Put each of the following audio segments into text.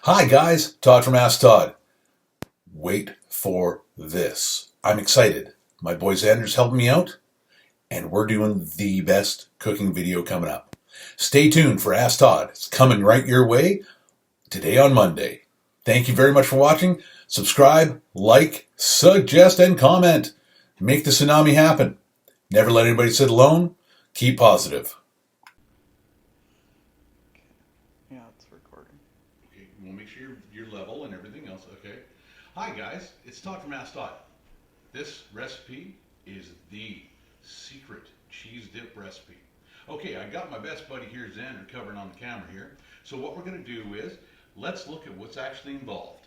Hi guys, Todd from Ask Todd. Wait for this. I'm excited. My boy Xander's helping me out, and we're doing the best cooking video coming up. Stay tuned for Ask Todd. It's coming right your way today on Monday. Thank you very much for watching. Subscribe, like, suggest, and comment. Make the tsunami happen. Never let anybody sit alone. Keep positive. Yeah, it's recording. Okay, we'll make sure you're level and everything else, okay? Hi guys, it's Todd from Ask Todd. This recipe is the secret cheese dip recipe. Okay, I got my best buddy here, Xander, covering on the camera here. So what we're gonna do is, let's look at what's actually involved.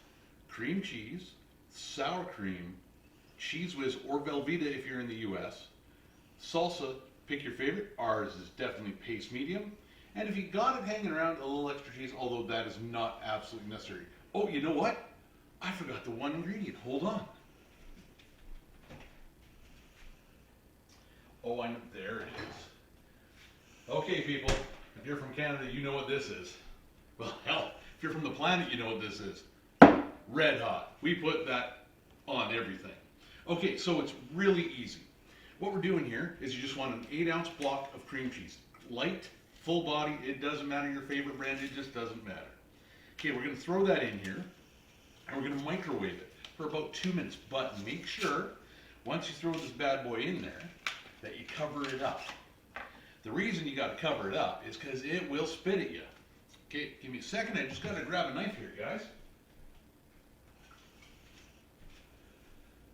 Cream cheese, sour cream, Cheese Whiz or Velveeta if you're in the US, salsa, pick your favorite. Ours is definitely paste medium. And if you got it hanging around, a little extra cheese, although that is not absolutely necessary. Oh, you know what? I forgot the one ingredient. Hold on. Oh, I know. There it is. Okay, people. If you're from Canada, you know what this is. Well, hell, if you're from the planet, you know what this is. Red hot. We put that on everything. Okay, so it's really easy. What we're doing here is you just want an 8-ounce block of cream cheese. Light, full body, it doesn't matter your favorite brand, it just doesn't matter. Okay, we're going to throw that in here, and we're going to microwave it for about 2 minutes. But make sure, once you throw this bad boy in there, that you cover it up. The reason you got to cover it up is because it will spit at you. Okay, give me a second, I just got to grab a knife here, guys.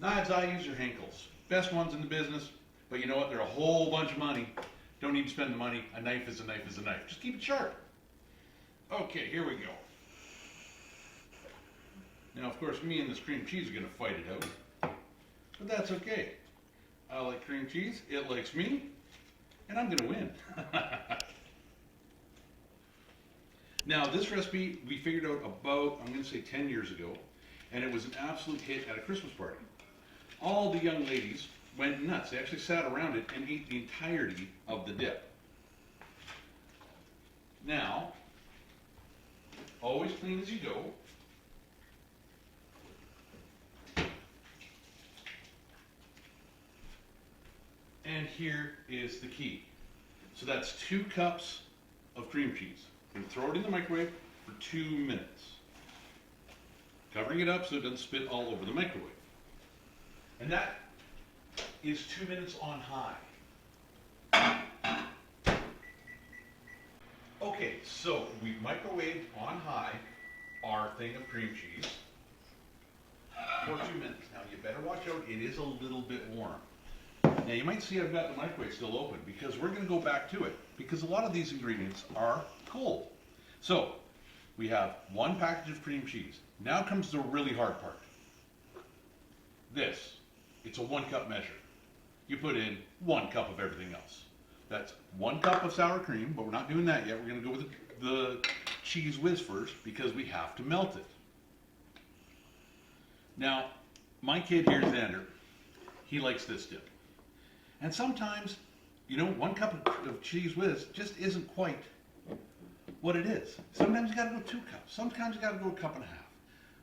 Knives, I use are Henkel's. Best ones in the business, but you know what? They're a whole bunch of money. Don't need to spend the money. A knife is a knife is a knife. Just keep it sharp. Okay, here we go. Now, of course, me and this cream cheese are going to fight it out, but that's okay. I like cream cheese, it likes me, and I'm going to win. Now, this recipe we figured out about, I'm going to say 10 years ago, and it was an absolute hit at a Christmas party. All the young ladies went nuts. They actually sat around it and ate the entirety of the dip. Now, always clean as you go. And here is the key. So that's 2 cups of cream cheese. And throw it in the microwave for 2 minutes. Covering it up so it doesn't spit all over the microwave. And that is 2 minutes on high. Okay, so we microwaved on high our thing of cream cheese for 2 minutes. Now you better watch out, it is a little bit warm. Now you might see I've got the microwave still open because we're going to go back to it because a lot of these ingredients are cold. So we have 1 package of cream cheese. Now comes the really hard part. This, it's a 1 cup measure. You put in 1 cup of everything else. That's 1 cup of sour cream, but we're not doing that yet. We're going to go with the Cheese Whiz first because we have to melt it. Now, my kid here, Xander, he likes this dip. And sometimes, you know, 1 cup of Cheese Whiz just isn't quite what it is. Sometimes you got to go 2 cups. Sometimes you got to go 1.5 cups.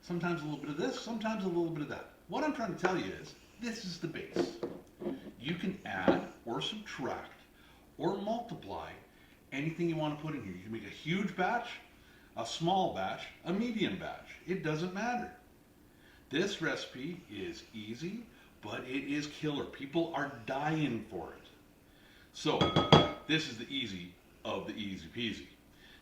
Sometimes a little bit of this, sometimes a little bit of that. What I'm trying to tell you is, this is the base. You can add or subtract or multiply anything you want to put in here. You can make a huge batch, a small batch, a medium batch. It doesn't matter. This recipe is easy, but it is killer. People are dying for it. So, this is the easy of the easy peasy.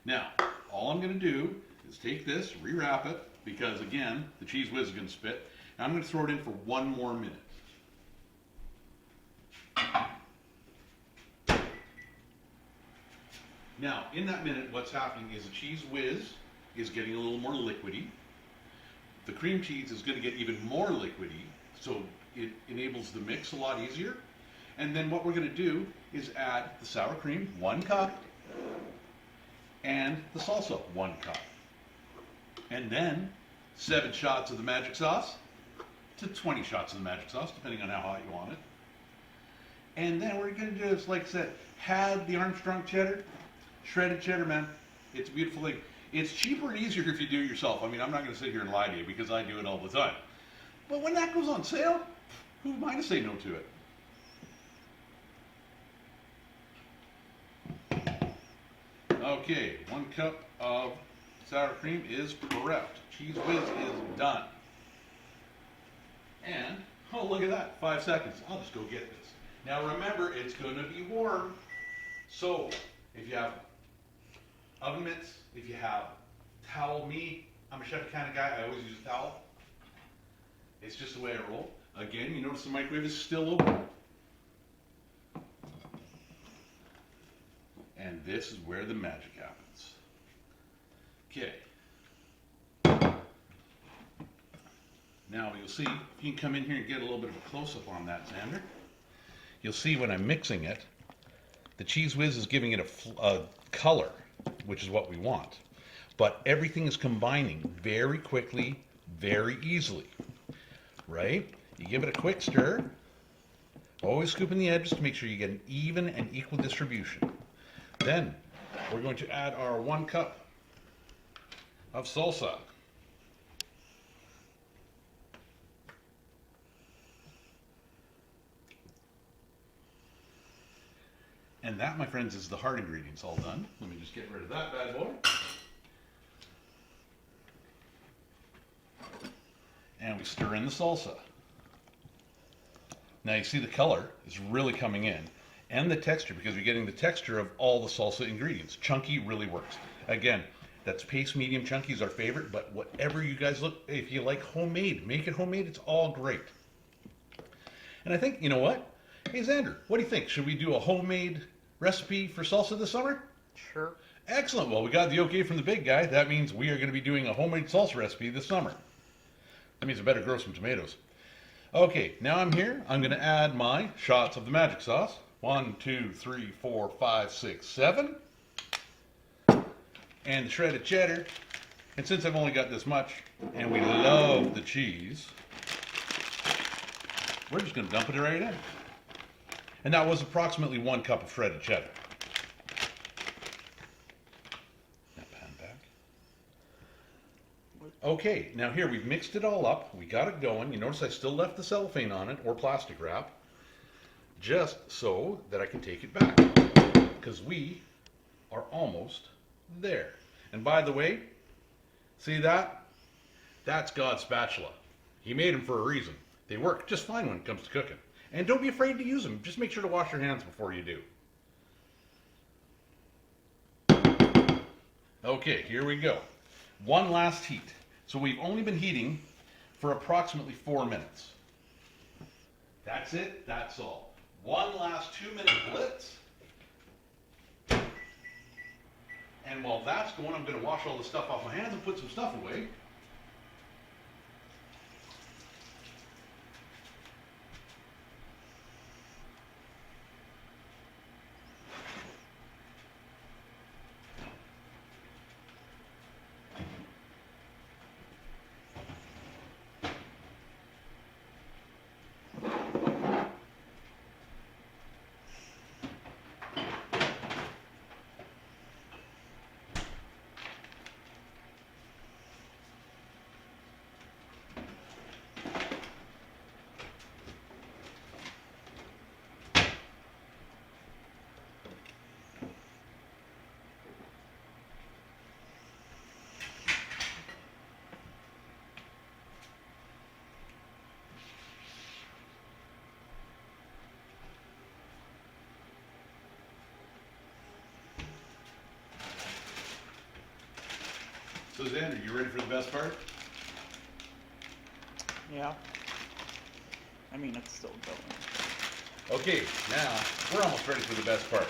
Now, all I'm going to do is take this, rewrap it, because again, the Cheese Whiz is going to spit, and I'm going to throw it in for 1 more minute. Now, in that minute, what's happening is the Cheese Whiz is getting a little more liquidy. The cream cheese is going to get even more liquidy, so it enables the mix a lot easier. And then what we're going to do is add the sour cream, 1 cup, and the salsa, 1 cup. And then 7 shots of the magic sauce to 20 shots of the magic sauce, depending on how hot you want it. And then what we're going to do is, like I said, have the Armstrong cheddar, shredded cheddar, man. It's a beautiful thing. It's cheaper and easier if you do it yourself. I mean, I'm not going to sit here and lie to you because I do it all the time. But when that goes on sale, who am I to say no to it? Okay, 1 cup of sour cream is prepped. Cheese Whiz is done. And, oh, look at that, 5 seconds. I'll just go get this. Now remember, it's going to be warm. So, if you have oven mitts, if you have towel, I'm a chef kind of guy, I always use a towel. It's just the way I roll. Again, you notice the microwave is still open. And this is where the magic happens. Okay. Now you'll see, if you can come in here and get a little bit of a close-up on that, Xander, you'll see when I'm mixing it, the Cheese Whiz is giving it a color, which is what we want. But everything is combining very quickly, very easily, right? You give it a quick stir, always scooping the edges to make sure you get an even and equal distribution. Then we're going to add our 1 cup of salsa. And that, my friends, is the hard ingredients all done. Let me just get rid of that bad boy. And we stir in the salsa. Now you see the color is really coming in. And the texture, because you're getting the texture of all the salsa ingredients. Chunky really works. Again, that's paste medium. Chunky is our favorite, but whatever you guys look, if you like homemade, make it homemade. It's all great. And I think, you know what? Hey, Xander, what do you think? Should we do a homemade recipe for salsa this summer? Sure. Excellent. Well, we got the okay from the big guy. That means we are going to be doing a homemade salsa recipe this summer. That means I better grow some tomatoes. Okay, now I'm here. I'm going to add my shots of the magic sauce. 1, 2, 3, 4, 5, 6, 7. And the shredded cheddar. And since I've only got this much, and we love the cheese, we're just going to dump it right in. And that was approximately 1 cup of shredded cheddar. That pan back. Okay, now here we've mixed it all up. We got it going. You notice I still left the cellophane on it, or plastic wrap, just so that I can take it back, because we are almost there. And by the way, see that? That's God's spatula. He made them for a reason. They work just fine when it comes to cooking. And don't be afraid to use them. Just make sure to wash your hands before you do. Okay, here we go. One last heat. So we've only been heating for approximately 4 minutes. That's it, that's all. One last 2-minute blitz. And while that's going, I'm going to wash all the stuff off my hands and put some stuff away. So Xander, you ready for the best part? Yeah. I mean, it's still going. Okay, now we're almost ready for the best part.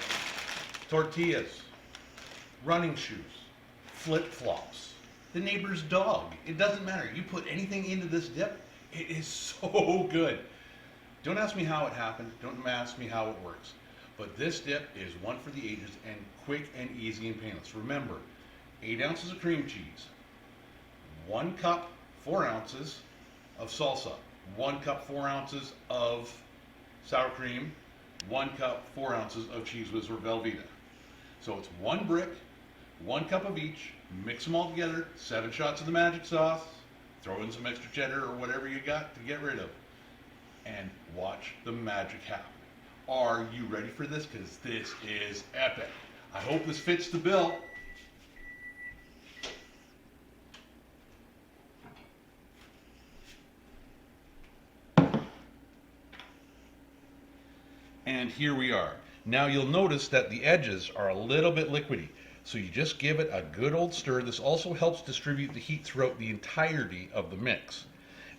Tortillas, running shoes, flip-flops, the neighbor's dog. It doesn't matter. You put anything into this dip, it is so good. Don't ask me how it happened. Don't ask me how it works. But this dip is one for the ages and quick and easy and painless. Remember, 8 ounces of cream cheese, 1 cup, 4 ounces of salsa, 1 cup, 4 ounces of sour cream, 1 cup, 4 ounces of Cheese Whiz or Velveeta. So it's 1 brick, 1 cup of each, mix them all together, 7 shots of the magic sauce, throw in some extra cheddar or whatever you got to get rid of, and watch the magic happen. Are you ready for this? Because this is epic. I hope this fits the bill. And here we are. Now you'll notice that the edges are a little bit liquidy, so you just give it a good old stir. This also helps distribute the heat throughout the entirety of the mix.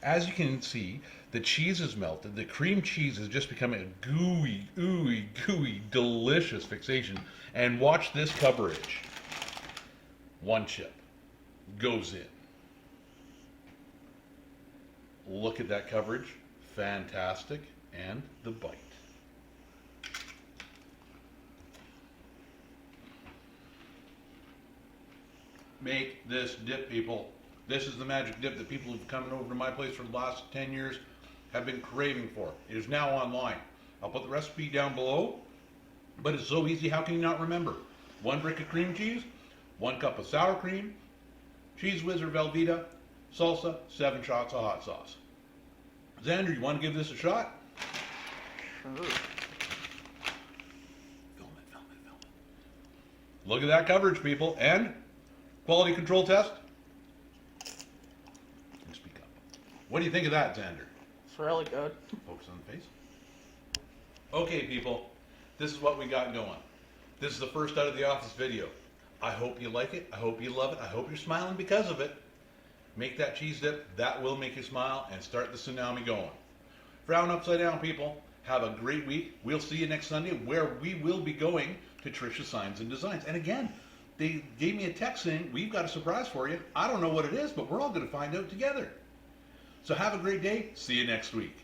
As you can see, the cheese is melted. The cream cheese is just becoming a gooey, ooey, gooey, delicious fixation. And watch this coverage. 1 chip goes in. Look at that coverage. Fantastic. And the bite. Make this dip, people. This is the magic dip that people who've come over to my place for the last 10 years have been craving for. It is now online. I'll put the recipe down below, but it's so easy, how can you not remember? 1 brick of cream cheese, 1 cup of sour cream, Cheese Whiz or Velveeta, salsa, 7 shots of hot sauce. Xander, you want to give this a shot? Sure. Film it, film it, film it. Look at that coverage, people. And quality control test. Speak up. What do you think of that, Xander? It's really good. Focus on the face. Okay, people. This is what we got going. This is the first out of the office video. I hope you like it. I hope you love it. I hope you're smiling because of it. Make that cheese dip. That will make you smile and start the tsunami going. Frown upside down, people. Have a great week. We'll see you next Sunday where we will be going to Trisha Signs and Designs. And again, they gave me a text saying, we've got a surprise for you. I don't know what it is, but we're all going to find out together. So have a great day. See you next week.